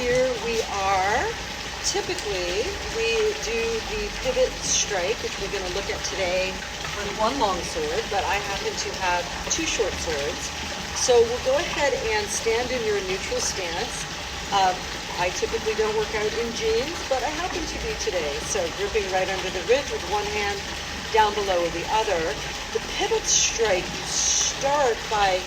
here we are. Typically, we do the pivot strike, which we're going to look at today on one long sword, but I happen to have two short swords. So we'll go ahead and stand in your neutral stance. I typically don't work out in jeans, but I happen to be today. So gripping right under the ridge with one hand, down below with the other. The pivot strike, you start by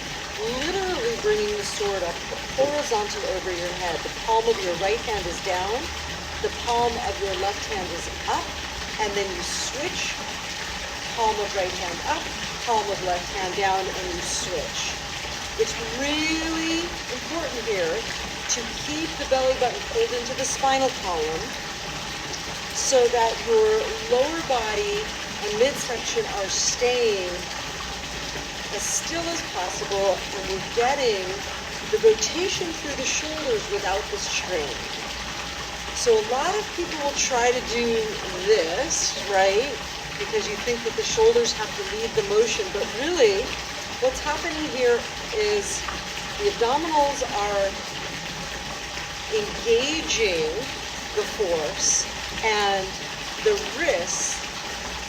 literally bringing the sword up horizontal over your head. The palm of your right hand is down, the palm of your left hand is up, and then you switch, palm of right hand up, palm of left hand down, and you switch. It's really important here to keep the belly button pulled into the spinal column so that your lower body and midsection are staying as still as possible, and we're getting the rotation through the shoulders without the strain. So a lot of people will try to do this, right? Because you think that the shoulders have to lead the motion, but really what's happening here is the abdominals are engaging the force, and the wrists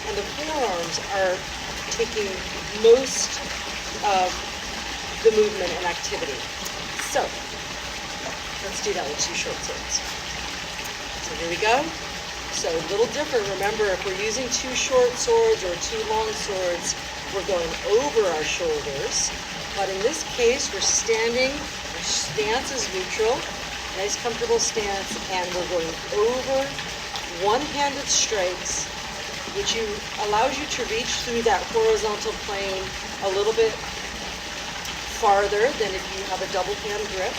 and the forearms are taking most of the movement and activity. So let's do that with two short swords. So here we go. So a little different. Remember, if we're using two short swords or two long swords, we're going over our shoulders. But in this case, we're standing, our stance is neutral, nice comfortable stance, and we're going over one-handed strikes, which allows you to reach through that horizontal plane a little bit farther than if you have a double hand grip.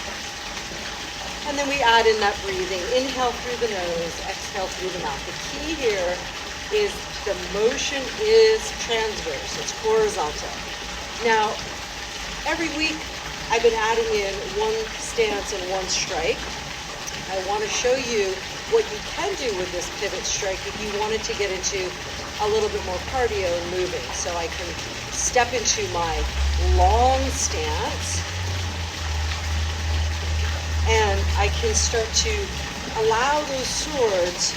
And then we add in that breathing. Inhale through the nose, exhale through the mouth. The key here is the motion is transverse, it's horizontal. Now, every week I've been adding in one stance and one strike. I want to show you what you can do with this pivot strike if you wanted to get into a little bit more cardio and moving. So I can step into my long stance, and I can start to allow those swords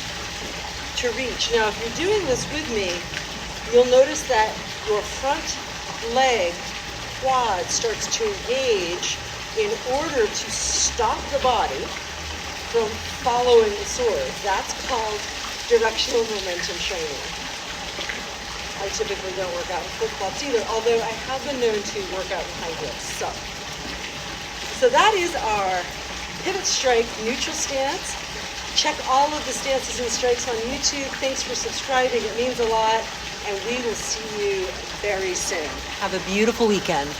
to reach. Now, if you're doing this with me, you'll notice that your front leg quad starts to engage in order to stop the body from following the sword. That's called directional momentum training. I typically don't work out in flip-flops either, although I have been known to work out in high heels. So that is our pivot strike neutral stance. Check all of the stances and strikes on YouTube. Thanks for subscribing. It means a lot, and we will see you very soon. Have a beautiful weekend.